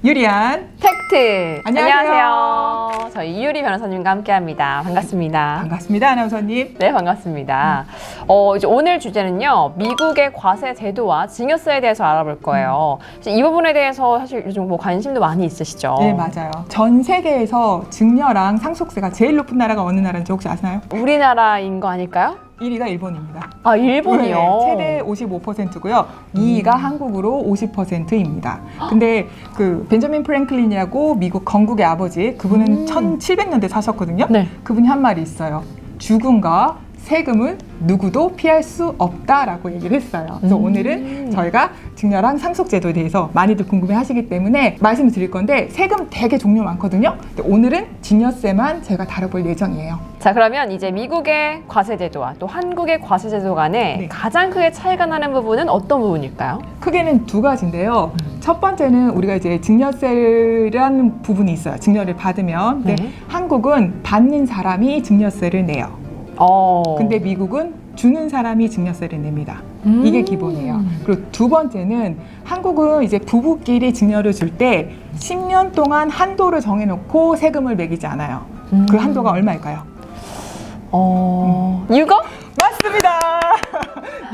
유리한 팩트! 안녕하세요. 저희 이유리 변호사님과 함께합니다. 반갑습니다. 반갑습니다, 아나운서님. 네, 반갑습니다. 이제 오늘 주제는요, 미국의 과세 제도와 증여세에 대해서 알아볼 거예요. 이 부분에 대해서 사실 요즘 뭐 관심도 많이 있으시죠? 네, 맞아요. 전 세계에서 증여랑 상속세가 제일 높은 나라가 어느 나라인지 혹시 아시나요? 우리나라인 거 아닐까요? 1위가 일본입니다. 아, 일본이요? 네, 최대 55%고요. 2위가 한국으로 50%입니다. 근데 그 벤저민 프랭클린이라고 미국 건국의 아버지, 그분은 1700년대 사셨거든요. 네. 그분이 한 말이 있어요. 죽음과 세금은 누구도 피할 수 없다라고 얘기를 했어요. 그래서 오늘은 저희가 증여랑 상속제도에 대해서 많이들 궁금해하시기 때문에 말씀을 드릴 건데 세금 되게 종류 많거든요. 근데 오늘은 증여세만 제가 다뤄볼 예정이에요. 자, 그러면 이제 미국의 과세제도와 또 한국의 과세제도 간에 네. 가장 크게 차이가 나는 부분은 어떤 부분일까요? 크게는 두 가지인데요. 첫 번째는 우리가 이제 증여세라는 부분이 있어요. 증여를 받으면. 근데 네. 한국은 받는 사람이 증여세를 내요. 근데 미국은 주는 사람이 증여세를 냅니다. 이게 기본이에요. 그리고 두 번째는 한국은 이제 부부끼리 증여를 줄 때 10년 동안 한도를 정해놓고 세금을 매기지 않아요. 그 한도가 얼마일까요? 6억? 맞습니다.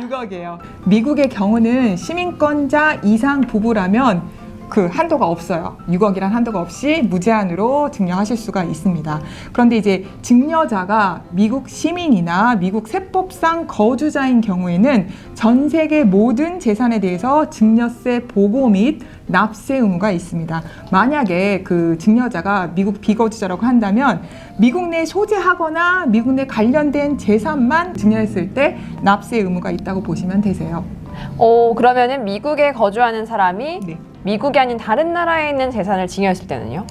6억이에요. 미국의 경우는 시민권자 이상 부부라면 그 한도가 없어요. 6억이란 한도가 없이 무제한으로 증여하실 수가 있습니다. 그런데 이제 증여자가 미국 시민이나 미국 세법상 거주자인 경우에는 전 세계 모든 재산에 대해서 증여세 보고 및 납세 의무가 있습니다. 만약에 그 증여자가 미국 비거주자라고 한다면 미국 내 소재하거나 미국 내 관련된 재산만 증여했을 때 납세 의무가 있다고 보시면 되세요. 그러면은 미국에 거주하는 사람이 네. 미국이 아닌 다른 나라에 있는 재산을 증여했을 때는요?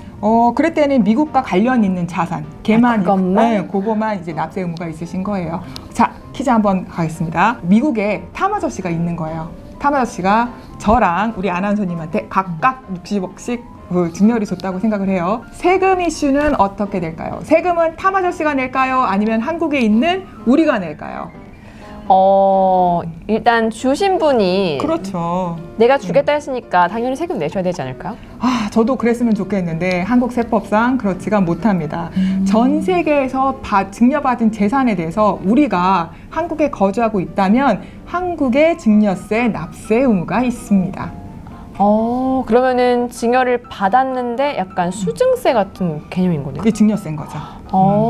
그럴 때는 미국과 관련 있는 자산, 걔만, 그것만? 네, 그거만 이제 납세 의무가 있으신 거예요. 자, 퀴즈 한번 가겠습니다. 미국에 탐 아저씨가 있는 거예요. 탐 아저씨가 저랑 우리 아나운서님한테 각각 60억씩 증여를 줬다고 생각을 해요. 세금 이슈는 어떻게 될까요? 세금은 탐 아저씨가 낼까요? 아니면 한국에 있는 우리가 낼까요? 일단 주신 분이 그렇죠. 내가 주겠다 했으니까 당연히 세금 내셔야 되지 않을까요? 저도 그랬으면 좋겠는데 한국 세법상 그렇지가 못합니다. 전 세계에서 증여받은 재산에 대해서 우리가 한국에 거주하고 있다면 한국의 증여세 납세 의무가 있습니다. 그러면은 증여를 받았는데 약간 수증세 같은 개념인 거네요. 이게 증여세인 거죠.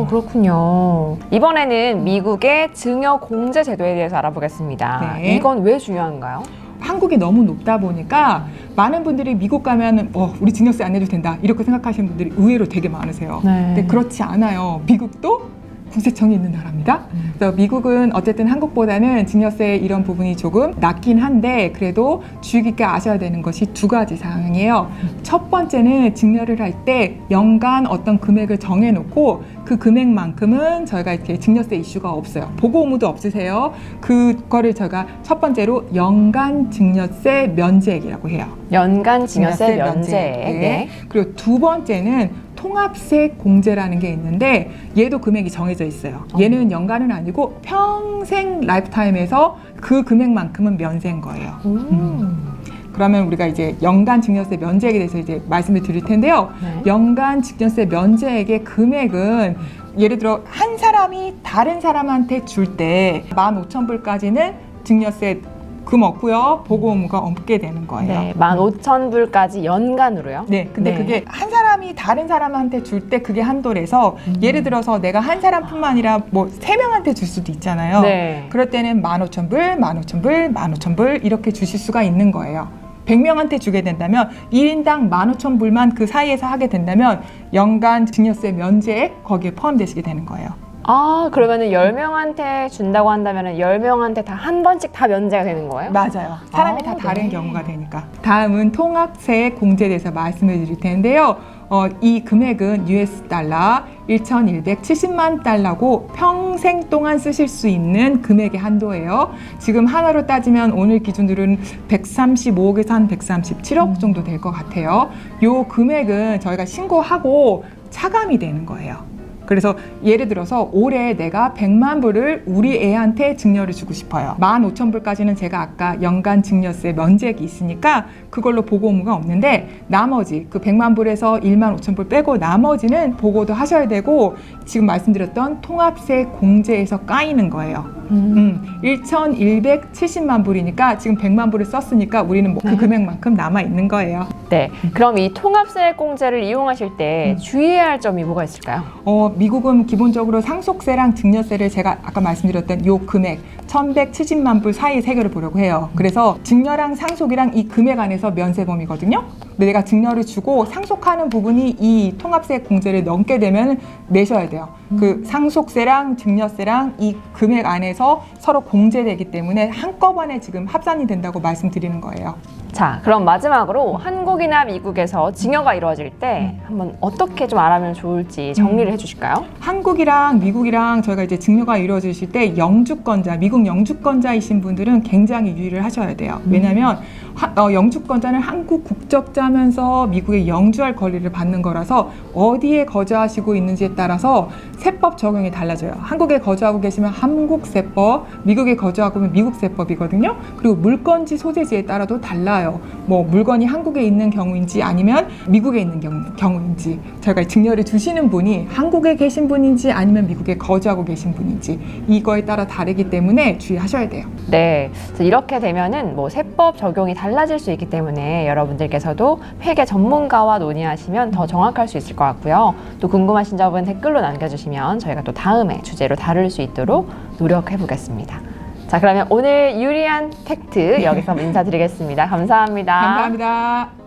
그렇군요. 이번에는 미국의 증여 공제 제도에 대해서 알아보겠습니다. 네. 이건 왜 중요한가요? 한국이 너무 높다 보니까 많은 분들이 미국 가면 우리 증여세 안 내도 된다 이렇게 생각하시는 분들이 의외로 되게 많으세요. 네. 근데 그렇지 않아요. 미국도 국세청이 있는 나라입니다. 그래서 미국은 어쨌든 한국보다는 증여세 이런 부분이 조금 낮긴 한데 그래도 주의 깊게 아셔야 되는 것이 두 가지 사항이에요. 첫 번째는 증여를 할 때 연간 어떤 금액을 정해놓고 그 금액만큼은 저희가 이렇게 증여세 이슈가 없어요. 보고 의무도 없으세요. 그거를 저희가 첫 번째로 연간 증여세 면제액이라고 해요. 연간 증여세 면제액. 네. 그리고 두 번째는 통합세 공제라는 게 있는데 얘도 금액이 정해져 있어요. 얘는 연간은 아니고 평생 라이프타임에서 그 금액만큼은 면세인 거예요. 그러면 우리가 이제 연간 증여세 면제액에 대해서 이제 말씀을 드릴 텐데요. 네. 연간 증여세 면제액의 금액은 예를 들어 한 사람이 다른 사람한테 줄 때 15,000불까지는 증여세 금 없고요. 보고 의무가 없게 되는 거예요. 네, 15,000불까지 연간으로요? 네, 근데 네. 그게 한 사람이 다른 사람한테 줄 때 그게 한도래서 예를 들어서 내가 한 사람뿐만 아니라 뭐 3명한테 줄 수도 있잖아요. 네. 그럴 때는 15,000불, 15,000불, 15,000불 이렇게 주실 수가 있는 거예요. 100명한테 주게 된다면 1인당 15,000불만 그 사이에서 하게 된다면 연간 증여세 면제액 거기에 포함되시게 되는 거예요. 그러면은 10명한테 준다고 한다면은 10명한테 다 한 번씩 다 면제가 되는 거예요? 맞아요. 사람이 다 다른 네. 경우가 되니까. 다음은 통합세 공제에 대해서 말씀을 드릴 텐데요. 이 금액은 US 달러 1,170만 달러고 평생 동안 쓰실 수 있는 금액의 한도예요. 지금 하나로 따지면 오늘 기준으로는 135억에서 한 137억 정도 될 것 같아요. 요 금액은 저희가 신고하고 차감이 되는 거예요. 그래서 예를 들어서 올해 내가 100만 불을 우리 애한테 증여를 주고 싶어요. 15,000불까지는 제가 아까 연간 증여세 면제액이 있으니까 그걸로 보고 의무가 없는데 나머지 그 100만 불에서 15,000불 빼고 나머지는 보고도 하셔야 되고 지금 말씀드렸던 통합세 공제에서 까이는 거예요. 1,170만 불이니까 지금 100만 불을 썼으니까 우리는 그 금액만큼 남아 있는 거예요. 네. 그럼 이 통합세 공제를 이용하실 때 주의해야 할 점이 뭐가 있을까요? 미국은 기본적으로 상속세랑 증여세를 제가 아까 말씀드렸던 요 금액 1,170만 불 사이에 세결을 보려고 해요. 그래서 증여랑 상속이랑 이 금액 안에서 면세 범위거든요. 근데 내가 증여를 주고 상속하는 부분이 이 통합세 공제를 넘게 되면 내셔야 돼요. 그 상속세랑 증여세랑 이 금액 안에서 서로 공제되기 때문에 한꺼번에 지금 합산이 된다고 말씀드리는 거예요. 자, 그럼 마지막으로 한국이나 미국에서 증여가 이루어질 때 한번 어떻게 좀 알아보면 좋을지 정리를 해주실까요? 한국이랑 미국이랑 저희가 이제 증여가 이루어지실 때 영주권자, 미국 영주권자이신 분들은 굉장히 유의를 하셔야 돼요. 왜냐하면 영주권자는 한국 국적자면서 미국에 영주할 권리를 받는 거라서 어디에 거주하시고 있는지에 따라서 세법 적용이 달라져요. 한국에 거주하고 계시면 한국세법, 미국에 거주하고 있으면 미국세법이거든요. 그리고 물건지 소재지에 따라도 달라요. 뭐 물건이 한국에 있는 경우인지 아니면 미국에 있는 경우인지 저희가 증여를 주시는 분이 한국에 계신 분인지 아니면 미국에 거주하고 계신 분인지 이거에 따라 다르기 때문에 주의하셔야 돼요. 네, 그래서 이렇게 되면은 뭐 세법 적용이 달라질 수 있기 때문에 여러분들께서도 회계 전문가와 논의하시면 더 정확할 수 있을 것 같고요. 또 궁금하신 점은 댓글로 남겨주시면 저희가 또 다음에 주제로 다룰 수 있도록 노력해 보겠습니다. 자, 그러면 오늘 유리한 팩트 여기서 인사드리겠습니다. 감사합니다. 감사합니다.